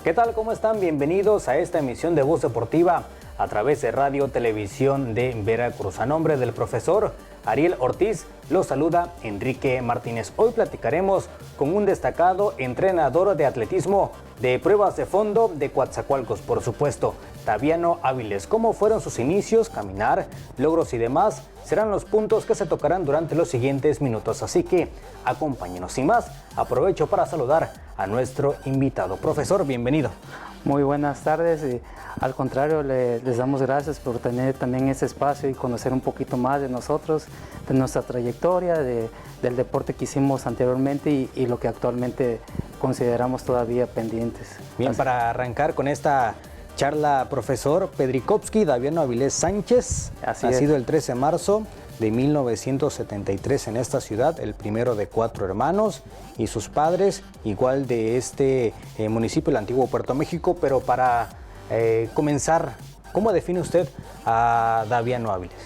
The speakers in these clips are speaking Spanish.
¿Qué tal? ¿Cómo están? Bienvenidos a esta emisión de Voz Deportiva a través de Radio Televisión de Veracruz. A nombre del profesor Ariel Ortiz, los saluda Enrique Martínez. Hoy platicaremos con un destacado entrenador de atletismo de pruebas de fondo de Coatzacoalcos, por supuesto, Daviano Áviles. ¿Cómo fueron sus inicios, caminar, logros y demás? Serán los puntos que se tocarán durante los siguientes minutos, así que acompáñenos. Sin más, aprovecho para saludar a nuestro invitado. Profesor, bienvenido. Muy buenas tardes. Y al contrario, les damos gracias por tener también ese espacio y conocer un poquito más de nosotros, de nuestra trayectoria, del deporte que hicimos anteriormente y lo que actualmente consideramos todavía pendientes. Bien, para arrancar con esta charla, profesor Pedrikovsky Daviano Áviles Sánchez, nacido el 13 de marzo de 1973 en esta ciudad, el primero de 4 hermanos, y sus padres igual de este municipio, el antiguo Puerto México. Pero para comenzar, ¿cómo define usted a Daviano Áviles?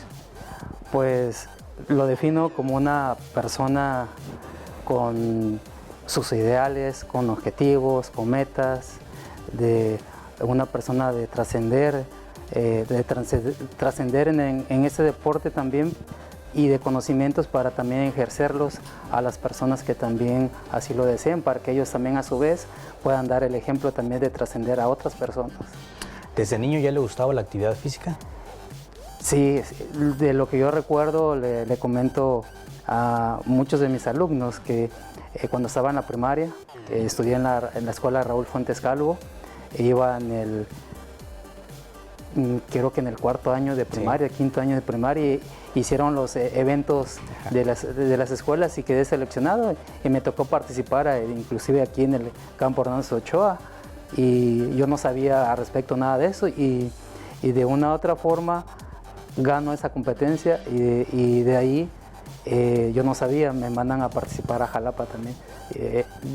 Pues lo defino como una persona con sus ideales, con objetivos, con metas, de una persona de trascender, en ese deporte también, y de conocimientos para también ejercerlos a las personas que también así lo deseen, para que ellos también a su vez puedan dar el ejemplo también de trascender a otras personas. ¿Desde niño ya le gustaba la actividad física? Sí, de lo que yo recuerdo le comento a muchos de mis alumnos que cuando estaba en la primaria, estudié en la escuela Raúl Fuentes Calvo, iba creo que en el 4.º año de primaria, sí. 5.º año de primaria, hicieron los eventos de las escuelas y quedé seleccionado y me tocó participar inclusive aquí en el campo Hernández Ochoa, y yo no sabía al respecto nada de eso y de una u otra forma gano esa competencia y de ahí yo no sabía, me mandan a participar a Jalapa también,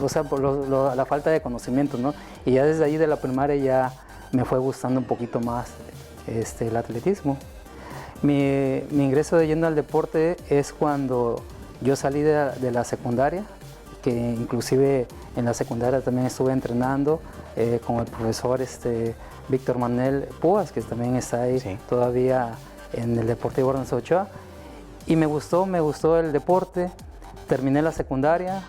o sea, por la falta de conocimiento, ¿no? Y ya desde ahí de la primaria ya me fue gustando un poquito más el atletismo. Mi ingreso de lleno al deporte es cuando yo salí de la secundaria, que inclusive en la secundaria también estuve entrenando con el profesor Víctor Manuel Púas, que también está ahí, sí, todavía en el Deportivo Hernández Ochoa. Y me gustó el deporte, terminé la secundaria,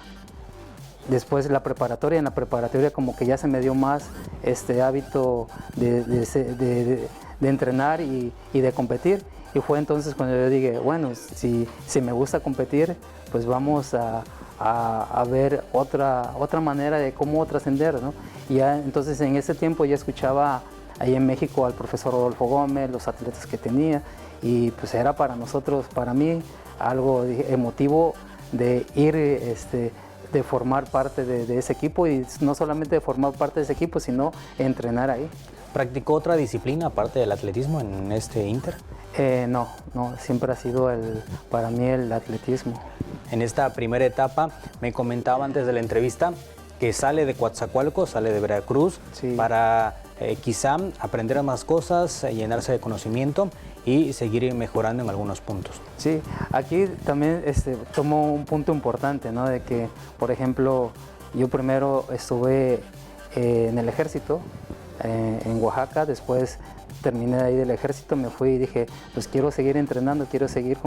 después la preparatoria. En la preparatoria como que ya se me dio más este hábito de entrenar y de competir. Y fue entonces cuando yo dije, bueno, si me gusta competir, pues vamos a ver otra manera de cómo trascender, ¿no? Y ya, entonces en ese tiempo ya escuchaba ahí en México al profesor Rodolfo Gómez, los atletas que tenía, y pues era para nosotros, para mí, algo emotivo de ir, de formar parte de ese equipo, y no solamente de formar parte de ese equipo, sino entrenar ahí. ¿Practicó otra disciplina aparte del atletismo en este Inter? No, siempre ha sido para mí el atletismo. En esta primera etapa, me comentaba antes de la entrevista que sale de Coatzacoalcos, sale de Veracruz, sí, para quizá aprender más cosas, llenarse de conocimiento y seguir mejorando en algunos puntos. Sí, aquí también tomo un punto importante, ¿no? De que, por ejemplo, yo primero estuve en el ejército, en Oaxaca, después terminé ahí del ejército, me fui y dije, pues quiero seguir entrenando, quiero seguir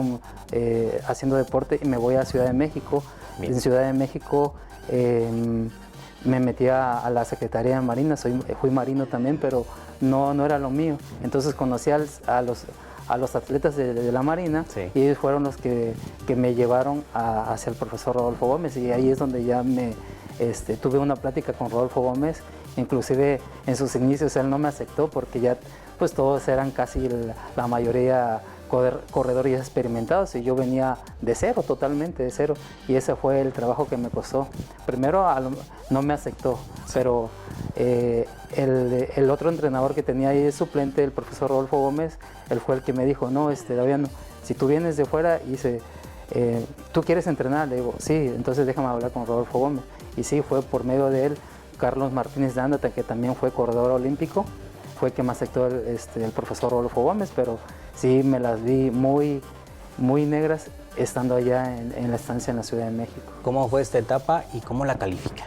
haciendo deporte, y me voy a Ciudad de México. Bien. En Ciudad de México me metí a la Secretaría de Marina, fui marino también, pero no era lo mío. Entonces conocí a los atletas de la Marina, sí, y ellos fueron los que me llevaron hacia el profesor Rodolfo Gómez, y ahí es donde ya tuve una plática con Rodolfo Gómez. Inclusive en sus inicios él no me aceptó porque ya pues todos eran casi la mayoría corredores experimentados y yo venía de cero, totalmente de cero, y ese fue el trabajo que me costó. Primero no me aceptó, pero el otro entrenador que tenía ahí de suplente, el profesor Rodolfo Gómez, él fue el que me dijo, no, Daviano, si tú vienes de fuera y ¿tú quieres entrenar? Le digo, sí, entonces déjame hablar con Rodolfo Gómez. Y sí, fue por medio de él, Carlos Martínez de Ándata, que también fue corredor olímpico, fue el que me aceptó el profesor Rodolfo Gómez, pero sí me las vi muy negras estando allá en la estancia en la Ciudad de México. ¿Cómo fue esta etapa y cómo la califica?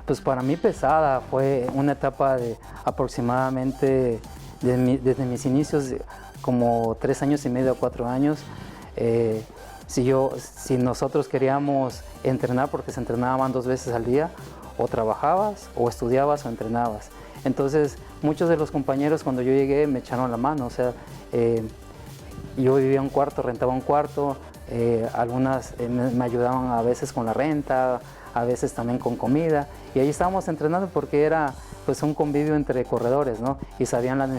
Pues para mí pesada, fue una etapa de aproximadamente, desde mis inicios, como 3 años y medio a 4 años. Si nosotros queríamos entrenar, porque se entrenaban 2 veces al día, o trabajabas, o estudiabas, o entrenabas. Entonces, muchos de los compañeros cuando yo llegué me echaron la mano, o sea, yo vivía en un cuarto, rentaba un cuarto, algunas me ayudaban a veces con la renta, a veces también con comida, y ahí estábamos entrenando porque era pues un convivio entre corredores, ¿no? Y sabían las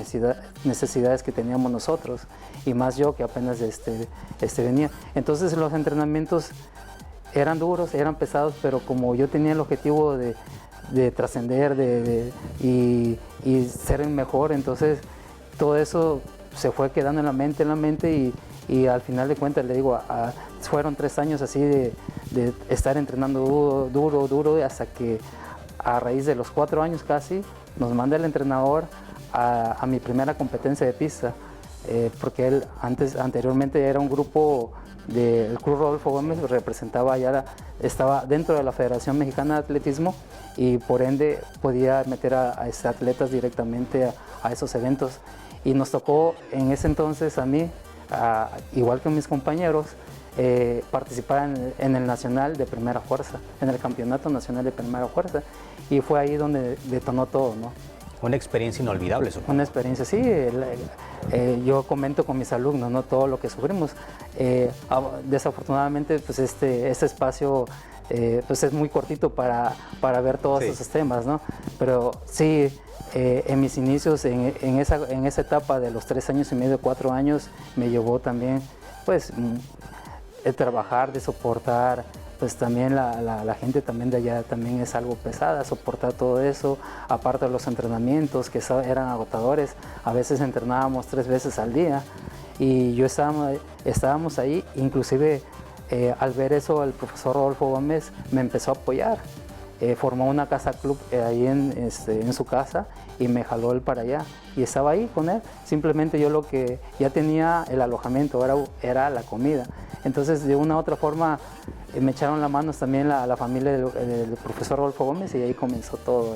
necesidades que teníamos nosotros, y más yo que apenas venía. Entonces los entrenamientos eran duros, eran pesados, pero como yo tenía el objetivo de trascender y ser el mejor, entonces todo eso se fue quedando en la mente y al final de cuentas le digo, fueron 3 años así de estar entrenando duro hasta que a raíz de los 4 años casi nos manda el entrenador a mi primera competencia de pista, porque él anteriormente era un grupo del Club Rodolfo Gómez, representaba ya, estaba dentro de la Federación Mexicana de Atletismo y por ende podía meter a atletas directamente a esos eventos. Y nos tocó en ese entonces a mí, igual que mis compañeros, participar en el Nacional de Primera Fuerza, en el Campeonato Nacional de Primera Fuerza, y fue ahí donde detonó todo, ¿no? Una experiencia inolvidable, supongo. Una experiencia, sí. Yo comento con mis alumnos, ¿no? Todo lo que sufrimos. Desafortunadamente, pues este espacio pues es muy cortito para ver todos esos temas, ¿no? Pero sí, en mis inicios, en esa etapa de los 3 años y medio, 4 años, me llevó también, pues, el trabajar, de soportar. Pues también la gente también de allá también es algo pesada, soportar todo eso, aparte de los entrenamientos que eran agotadores, a veces entrenábamos 3 veces al día y estábamos ahí, inclusive al ver eso el profesor Rodolfo Gómez me empezó a apoyar, formó una casa club ahí en su casa y me jaló él para allá y estaba ahí con él, simplemente yo lo que ya tenía el alojamiento era la comida, entonces de una u otra forma me echaron la mano también la familia del profesor Rodolfo Gómez y ahí comenzó todo,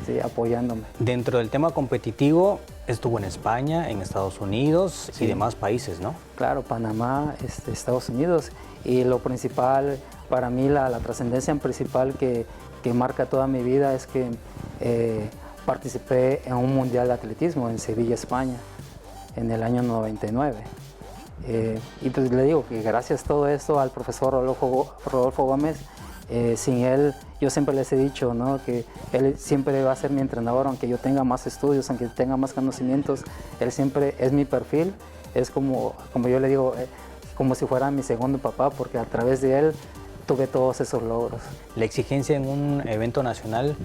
sí, apoyándome. Dentro del tema competitivo, estuvo en España, en Estados Unidos y demás países, ¿no? Claro, Panamá, Estados Unidos, y lo principal, para mí la trascendencia principal que marca toda mi vida es que participé en un mundial de atletismo en Sevilla, España, en el año 99. Y pues le digo que gracias a todo esto al profesor Rodolfo Gómez, sin él, yo siempre les he dicho, ¿no? Que él siempre va a ser mi entrenador, aunque yo tenga más estudios, aunque tenga más conocimientos, él siempre es mi perfil, es como yo le digo, como si fuera mi segundo papá, porque a través de él tuve todos esos logros. La exigencia en un evento nacional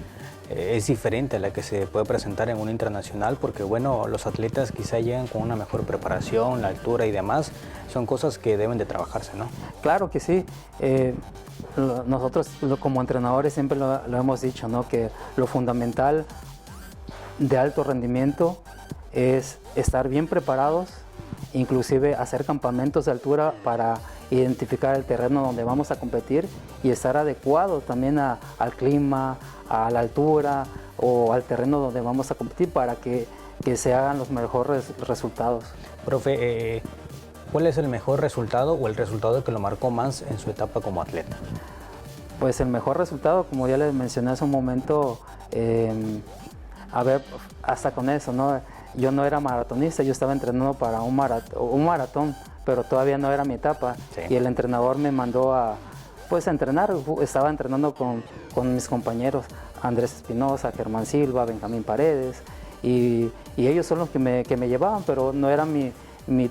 es diferente a la que se puede presentar en un internacional, porque bueno, los atletas quizá llegan con una mejor preparación, la altura y demás, son cosas que deben de trabajarse, ¿no? Claro que sí. Nosotros como entrenadores siempre lo hemos dicho, ¿no? Que lo fundamental de alto rendimiento es estar bien preparados, inclusive hacer campamentos de altura para identificar el terreno donde vamos a competir y estar adecuados también al clima, a la altura o al terreno donde vamos a competir para que se hagan los mejores resultados. Profe, ¿cuál es el mejor resultado o el resultado que lo marcó más en su etapa como atleta? Pues el mejor resultado, como ya les mencioné hace un momento, a ver, hasta con eso, ¿no? Yo no era maratonista, yo estaba entrenando para un maratón, pero todavía no era mi etapa. Sí. Y el entrenador me mandó a entrenar. Estaba entrenando con mis compañeros Andrés Espinosa, Germán Silva, Benjamín Paredes, y ellos son los que me llevaban, pero no era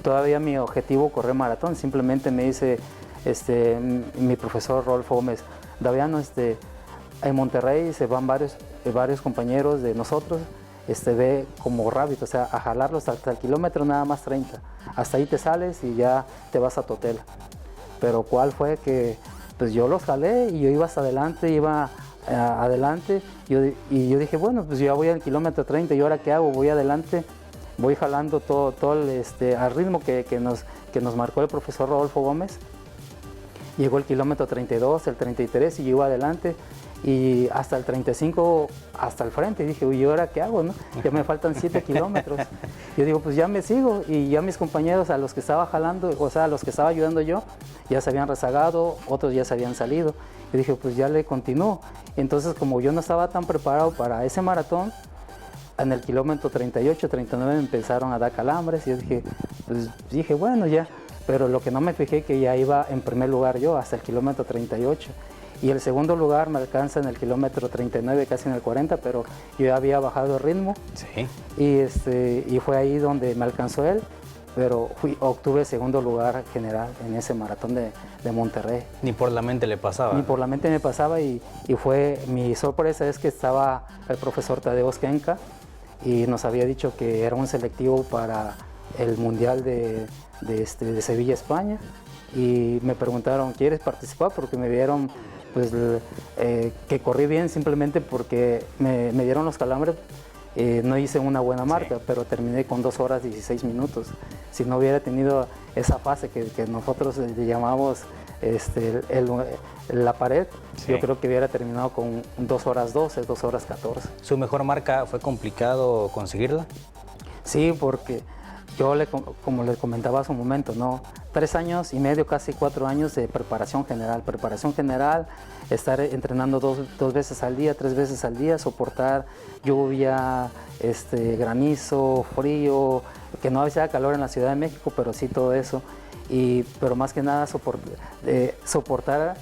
todavía mi objetivo correr maratón. Simplemente me dice mi profesor Rodolfo Gómez: Daviano, en Monterrey se van varios compañeros de nosotros, ve como rápido, o sea, a jalarlos hasta el kilómetro nada más 30. Hasta ahí te sales y ya te vas a tu hotel. Pero ¿cuál fue? Que pues yo los jalé y yo iba hasta adelante, adelante. Y yo dije, bueno, pues ya voy al kilómetro 30, ¿y ahora qué hago? Voy adelante, voy jalando todo al ritmo que nos marcó el profesor Rodolfo Gómez. Llegó el kilómetro 32, el 33 y yo iba adelante. Y hasta el 35, hasta el frente, y dije, ¿y ahora qué hago? ¿No? Ya me faltan 7 kilómetros. Yo digo, pues ya me sigo, y ya mis compañeros a los que estaba jalando, o sea, a los que estaba ayudando yo, ya se habían rezagado, otros ya se habían salido. Yo dije, pues ya le continúo. Entonces, como yo no estaba tan preparado para ese maratón, en el kilómetro 38, 39 me empezaron a dar calambres, y yo dije, bueno, ya. Pero lo que no me fijé que ya iba en primer lugar yo hasta el kilómetro 38. Y el segundo lugar me alcanza en el kilómetro 39, casi en el 40, pero yo ya había bajado el ritmo. Sí. Y fue ahí donde me alcanzó él, pero obtuve segundo lugar general en ese maratón de Monterrey. Ni por la mente le pasaba. Ni por la mente me pasaba, y mi sorpresa es que estaba el profesor Tadeo Esquenca y nos había dicho que era un selectivo para el Mundial de Sevilla, España, y me preguntaron, ¿quieres participar? Porque me vieron pues que corrí bien simplemente porque me dieron los calambres. No hice una buena marca, sí, pero terminé con 2 horas 16 minutos. Si no hubiera tenido esa fase que nosotros le llamamos la pared, sí, yo creo que hubiera terminado con 2 horas 12, 2 horas 14. ¿Su mejor marca fue complicado conseguirla? Sí, porque yo, como le comentaba hace un momento, ¿no? 3 años y medio, casi 4 años de preparación general. Preparación general, estar entrenando 2 veces al día, 3 veces al día, soportar lluvia, granizo, frío, que no había calor en la Ciudad de México, pero sí todo eso. Pero más que nada soportar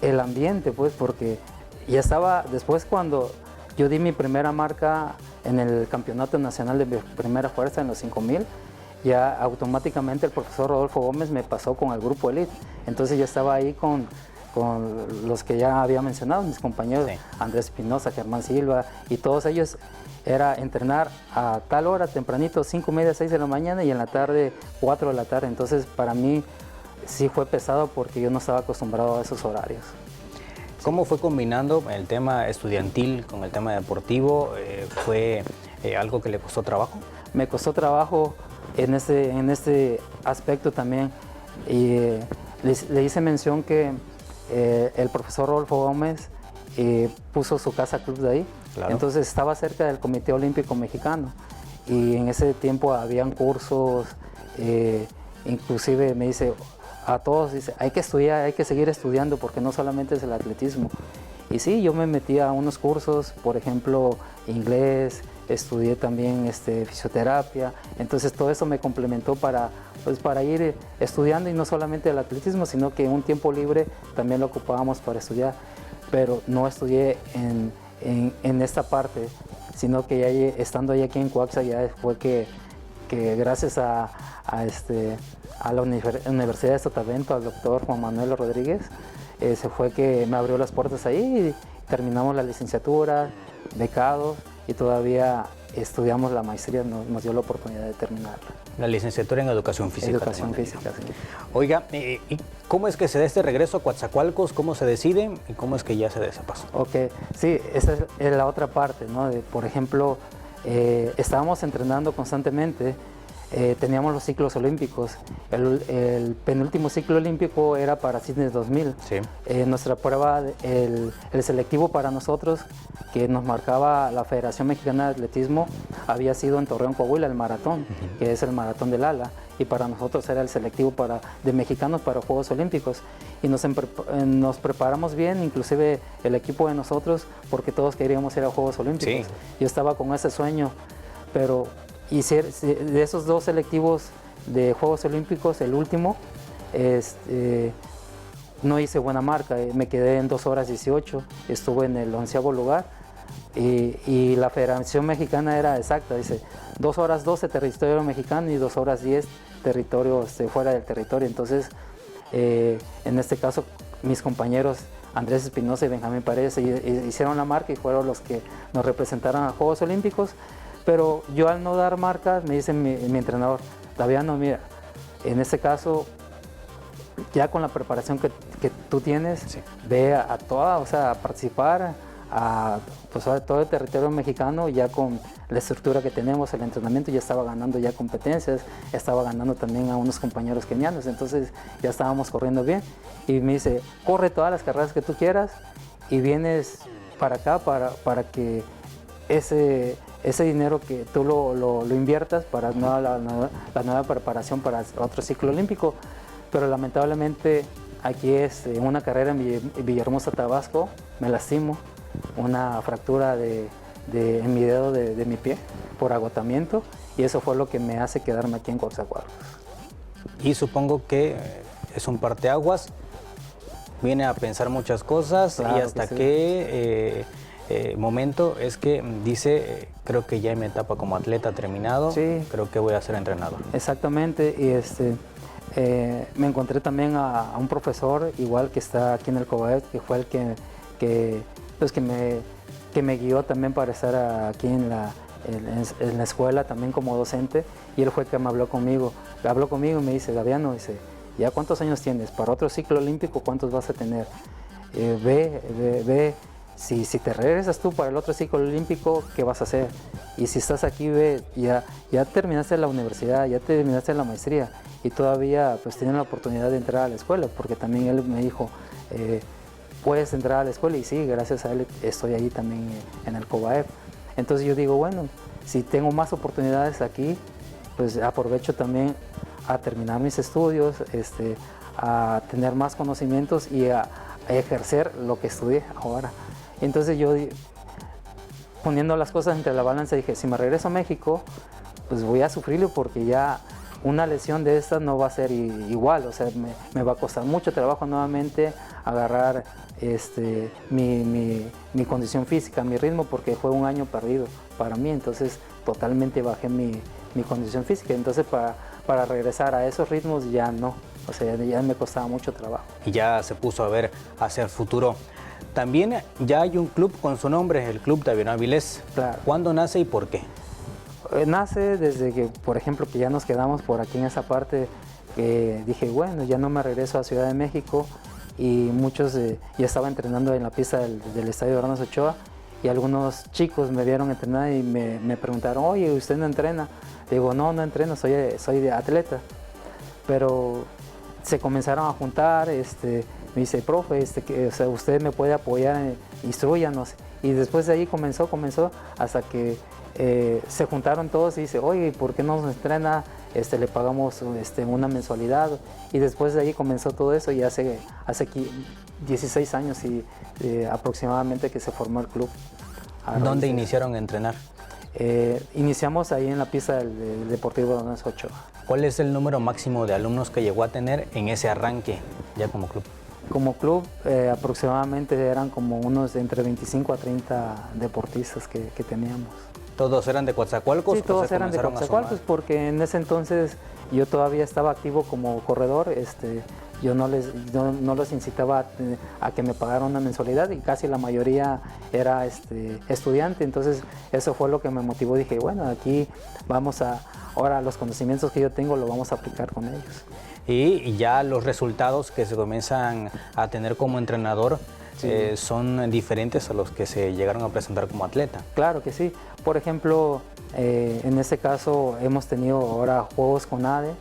el ambiente, pues, porque ya estaba, después cuando yo di mi primera marca en el Campeonato Nacional de Primera Fuerza en los 5000, ya automáticamente el profesor Rodolfo Gómez me pasó con el grupo Elite. Entonces yo estaba ahí con los que ya había mencionado, mis compañeros, sí, Andrés Espinosa, Germán Silva, y todos ellos era entrenar a tal hora, tempranito, 5:30, 6 de la mañana, y en la tarde, 4 de la tarde. Entonces para mí sí fue pesado porque yo no estaba acostumbrado a esos horarios. ¿Cómo fue combinando el tema estudiantil con el tema deportivo? ¿Fue algo que le costó trabajo? Me costó trabajo en este aspecto también. Le hice mención que el profesor Rodolfo Gómez puso su casa club de ahí. Claro. Entonces estaba cerca del Comité Olímpico Mexicano, y en ese tiempo habían cursos, inclusive me dice a todos, dice, hay que estudiar, hay que seguir estudiando, porque no solamente es el atletismo. Y sí, yo me metí a unos cursos, por ejemplo, inglés, estudié también fisioterapia. Entonces todo eso me complementó para ir estudiando, y no solamente el atletismo, sino que un tiempo libre también lo ocupábamos para estudiar. Pero no estudié en esta parte, sino que ya estando aquí en Coaxa, ya fue que gracias a la Universidad de Sotavento, al doctor Juan Manuel Rodríguez, se fue que me abrió las puertas ahí, y terminamos la licenciatura, becados, y todavía estudiamos la maestría, nos dio la oportunidad de terminarla. La licenciatura en Educación Física. Educación Física, sí. Oiga, ¿y cómo es que se da este regreso a Coatzacoalcos? ¿Cómo se decide y cómo es que ya se da ese paso? Ok, sí, esa es la otra parte, ¿no? Por ejemplo, estábamos entrenando constantemente. Teníamos los ciclos olímpicos. El penúltimo ciclo olímpico era para Sydney 2000. Sí. Nuestra prueba, el selectivo para nosotros, que nos marcaba la Federación Mexicana de Atletismo, había sido en Torreón, Coahuila, el maratón, que es el maratón del ALA, y para nosotros era el selectivo de mexicanos para Juegos Olímpicos. Y nos preparamos bien, inclusive el equipo de nosotros, porque todos queríamos ir a Juegos Olímpicos. Sí. Yo estaba con ese sueño, pero de esos 2 selectivos de Juegos Olímpicos, el último, no hice buena marca, me quedé en 2 horas 18, estuve en el 11º lugar, Y la Federación Mexicana era exacta, dice 2 horas 12 territorio mexicano y 2 horas 10 territorio fuera del territorio. Entonces, en este caso, mis compañeros Andrés Espinosa y Benjamín Paredes hicieron la marca y fueron los que nos representaron a Juegos Olímpicos. Pero yo, al no dar marcas, me dice mi entrenador, Daviano, mira, en este caso, ya con la preparación que tú tienes, sí, ve a toda, o sea, a participar pues, a todo el territorio mexicano, ya con la estructura que tenemos, el entrenamiento, ya estaba ganando ya competencias, estaba ganando también a unos compañeros kenianos, entonces ya estábamos corriendo bien. Y me dice, corre todas las carreras que tú quieras y vienes para acá para que ese dinero que tú lo inviertas para la nueva preparación para otro ciclo olímpico. Pero lamentablemente aquí en una carrera en Villahermosa, Tabasco, me lastimo, una fractura en mi dedo de mi pie por agotamiento, y eso fue lo que me hace quedarme aquí en Coatzacoalcos. Y supongo que es un parteaguas, viene a pensar muchas cosas, claro, y hasta qué momento es que dice, creo que ya en mi etapa como atleta terminado, sí, creo que voy a ser entrenador. Exactamente, y me encontré también a un profesor igual que está aquí en el COBAEP, que fue el que me guió también para estar aquí en la escuela también como docente, y él fue el que me habló conmigo y me dice, Daviano, dice, ¿ya cuántos años tienes? Para otro ciclo olímpico, ¿cuántos vas a tener? Ve, si te regresas tú para el otro ciclo olímpico, ¿qué vas a hacer? Y si estás aquí, ve, ya terminaste la universidad, ya terminaste la maestría, y todavía pues tienes la oportunidad de entrar a la escuela, porque también él me dijo, puedes entrar a la escuela, y sí, gracias a él estoy ahí también en el COBAEP. Entonces yo digo, bueno, si tengo más oportunidades aquí, pues aprovecho también a terminar mis estudios, a tener más conocimientos y a ejercer lo que estudié ahora. Entonces yo, poniendo las cosas entre la balanza, dije, si me regreso a México, pues voy a sufrirlo, porque ya una lesión de estas no va a ser igual, o sea, me va a costar mucho trabajo nuevamente agarrar mi condición física, mi ritmo, porque fue un año perdido para mí, entonces totalmente bajé mi condición física, entonces para regresar a esos ritmos ya no, o sea, ya me costaba mucho trabajo. Y ya se puso a ver hacia el futuro. También ya hay un club con su nombre, el Club Daviano Avilés. Claro. ¿Cuándo nace y por qué? Nace desde que, por ejemplo, que ya nos quedamos por aquí en esa parte, que dije, bueno, ya no me regreso a Ciudad de México, y muchos ya estaba entrenando en la pista del Estadio Hernán Ochoa, y algunos chicos me vieron entrenar y me preguntaron, oye, ¿usted no entrena? Le digo, no entreno, soy de atleta. Pero se comenzaron a juntar, me dice, profe, o sea, usted me puede apoyar, instrúyanos. Y después de ahí comenzó hasta que se juntaron todos y dice, oye, ¿por qué no nos entrena? Le pagamos una mensualidad. Y después de ahí comenzó todo eso, y hace 16 años aproximadamente que se formó el club. ¿Dónde iniciaron a entrenar? Iniciamos ahí en la pista del Deportivo Hernán Ochoa. ¿Cuál es el número máximo de alumnos que llegó a tener en ese arranque ya como club? Como club aproximadamente eran como unos entre 25 a 30 deportistas que teníamos. ¿Todos eran de Coatzacoalcos? Sí, todos eran de Coatzacoalcos, porque en ese entonces yo todavía estaba activo como corredor. Yo no los incitaba a que me pagaran una mensualidad, y casi la mayoría era estudiante. Entonces eso fue lo que me motivó. Dije, bueno, aquí ahora los conocimientos que yo tengo los vamos a aplicar con ellos. Y ya los resultados que se comienzan a tener como entrenador, sí, son diferentes a los que se llegaron a presentar como atleta. Claro que sí. Por ejemplo, en este caso hemos tenido ahora juegos con ADE,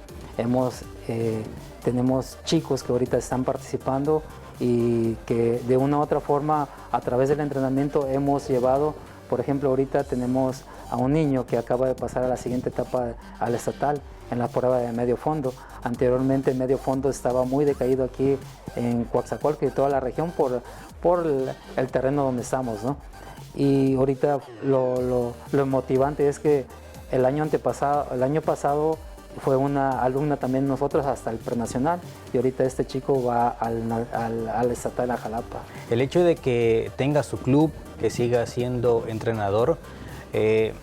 tenemos chicos que ahorita están participando y que de una u otra forma a través del entrenamiento hemos llevado. Por ejemplo, ahorita tenemos a un niño que acaba de pasar a la siguiente etapa al estatal en la prueba de medio fondo. Anteriormente el medio fondo estaba muy decaído aquí en Coatzacoalcos y toda la región por el terreno donde estamos, ¿no? Y ahorita lo motivante es que el año pasado fue una alumna también nosotros hasta el prenacional, y ahorita este chico va al estatal a Jalapa. El hecho de que tenga su club, que siga siendo entrenador,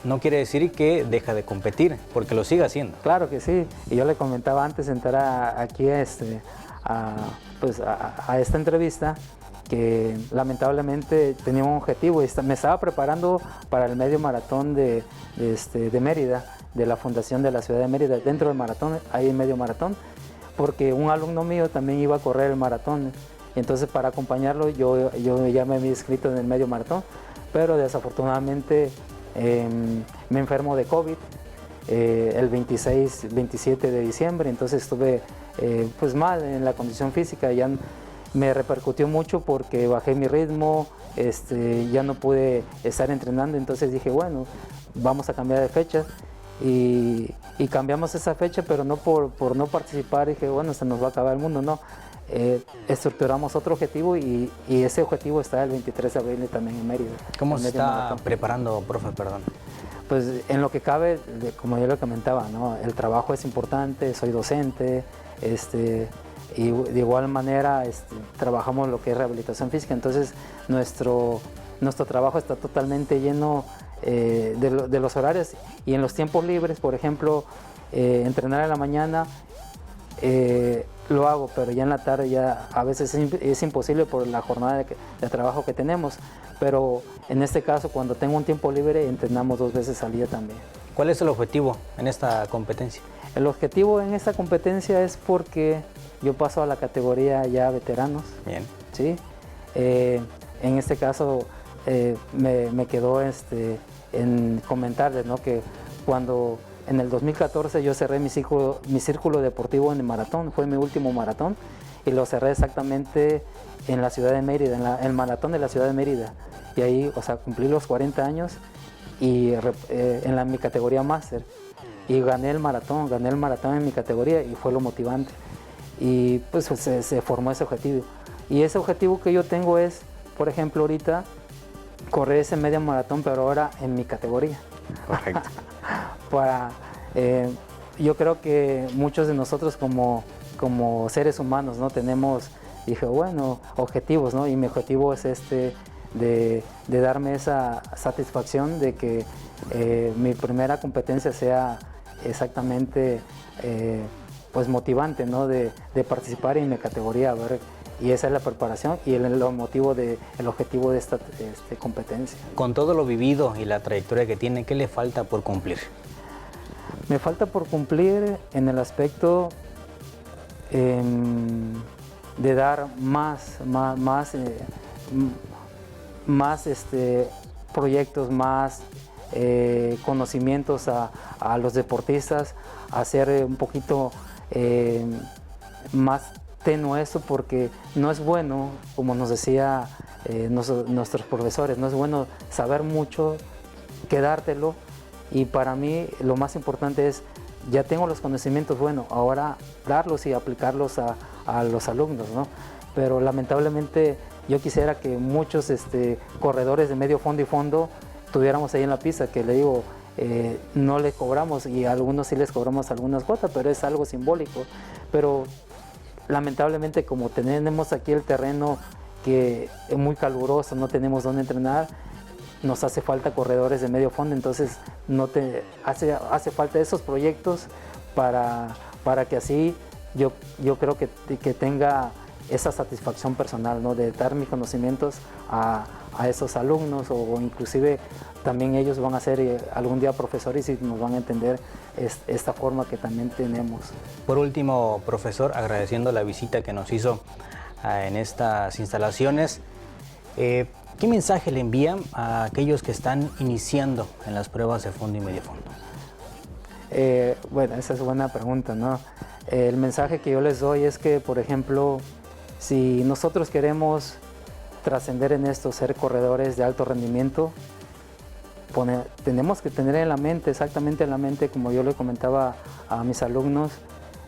no quiere decir que deja de competir, porque lo sigue haciendo. Claro que sí, y yo le comentaba antes de entrar aquí a esta entrevista, que lamentablemente tenía un objetivo y me estaba preparando para el medio maratón de Mérida, de la Fundación de la Ciudad de Mérida. Dentro del maratón hay medio maratón, porque un alumno mío también iba a correr el maratón. Entonces, para acompañarlo, yo ya me había inscrito en el medio maratón, pero desafortunadamente me enfermo de COVID el 26-27 de diciembre, entonces estuve pues mal en la condición física, ya me repercutió mucho porque bajé mi ritmo, ya no pude estar entrenando, entonces dije, bueno, vamos a cambiar de fecha. Y cambiamos esa fecha, pero no por no participar, dije, bueno, se nos va a acabar el mundo, no. Estructuramos otro objetivo y ese objetivo está el 23 de abril también en Mérida. ¿Cómo se está preparando, profe, perdón? Pues en lo que cabe, como yo le comentaba, ¿no? El trabajo es importante, soy docente, y de igual manera trabajamos lo que es rehabilitación física, entonces nuestro trabajo está totalmente lleno de los horarios, y en los tiempos libres, por ejemplo, entrenar en la mañana lo hago, pero ya en la tarde ya a veces es imposible por la jornada de trabajo que tenemos, pero en este caso cuando tengo un tiempo libre entrenamos 2 veces al día también. ¿Cuál es el objetivo en esta competencia? El objetivo en esta competencia es porque yo paso a la categoría ya veteranos. Bien. ¿Sí? En este caso me quedó en comentarles, ¿no? Que cuando en el 2014 yo cerré mi círculo deportivo en el maratón, fue mi último maratón, y lo cerré exactamente en la ciudad de Mérida, en el maratón de la ciudad de Mérida. Y ahí, o sea, cumplí los 40 años y en mi categoría máster. Y gané el maratón en mi categoría, y fue lo motivante. Y pues se formó ese objetivo. Y ese objetivo que yo tengo es, por ejemplo, ahorita correr ese medio maratón, pero ahora en mi categoría. Correcto. Yo creo que muchos de nosotros como seres humanos, ¿no? Tenemos, dije, bueno, objetivos, ¿no? Y mi objetivo es de darme esa satisfacción de que mi primera competencia sea exactamente pues motivante, ¿no? De participar en mi categoría, a ver. Y esa es la preparación y el objetivo de esta competencia. Con todo lo vivido y la trayectoria que tiene, ¿qué le falta por cumplir? Me falta por cumplir en el aspecto de dar más proyectos, más conocimientos a los deportistas, hacer un poquito más tenue eso, porque no es bueno, como nos decía nuestros profesores, no es bueno saber mucho, quedártelo, y para mí lo más importante es, ya tengo los conocimientos, bueno, ahora darlos y aplicarlos a los alumnos, ¿no? Pero lamentablemente yo quisiera que muchos corredores de medio fondo y fondo tuviéramos ahí en la pista, que le digo, no le cobramos, y a algunos sí les cobramos algunas cuotas, pero es algo simbólico. Pero lamentablemente, como tenemos aquí el terreno que es muy caluroso, no tenemos dónde entrenar, nos hace falta corredores de medio fondo, entonces hace falta esos proyectos para que así yo creo que tenga esa satisfacción personal, ¿no? De dar mis conocimientos a esos alumnos, o inclusive también ellos van a ser algún día profesores y nos van a entender esta forma que también tenemos. Por último, profesor, agradeciendo la visita que nos hizo en estas instalaciones, ¿qué mensaje le envían a aquellos que están iniciando en las pruebas de fondo y medio fondo? Bueno, esa es buena pregunta, ¿no? El mensaje que yo les doy es que, por ejemplo, si nosotros queremos trascender en esto, ser corredores de alto rendimiento, tenemos que tener en la mente, exactamente en la mente, como yo le comentaba a mis alumnos,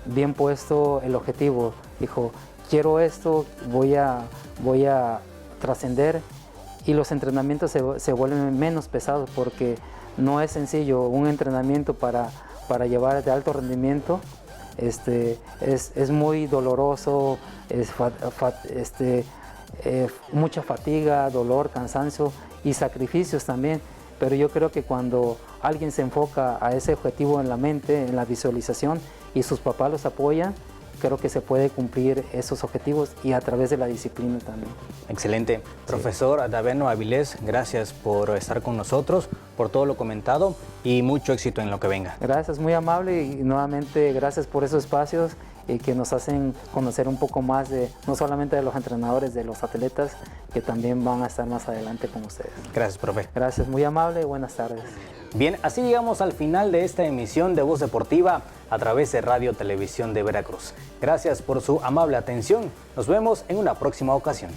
bien puesto el objetivo. Dijo, quiero esto, voy a trascender, y los entrenamientos se vuelven menos pesados, porque no es sencillo un entrenamiento para llevar de alto rendimiento. Es muy doloroso, mucha fatiga, dolor, cansancio, y sacrificios también, pero yo creo que cuando alguien se enfoca a ese objetivo en la mente, en la visualización, y sus papás los apoyan, creo que se puede cumplir esos objetivos y a través de la disciplina también. Excelente. Profesor Daveno Avilés, gracias por estar con nosotros, por todo lo comentado y mucho éxito en lo que venga. Gracias, muy amable, y nuevamente gracias por esos espacios que nos hacen conocer un poco más de, no solamente de los entrenadores, de los atletas, que también van a estar más adelante con ustedes. Gracias, profe. Gracias, muy amable, buenas tardes. Bien, así llegamos al final de esta emisión de Voz Deportiva a través de Radio Televisión de Veracruz. Gracias por su amable atención. Nos vemos en una próxima ocasión.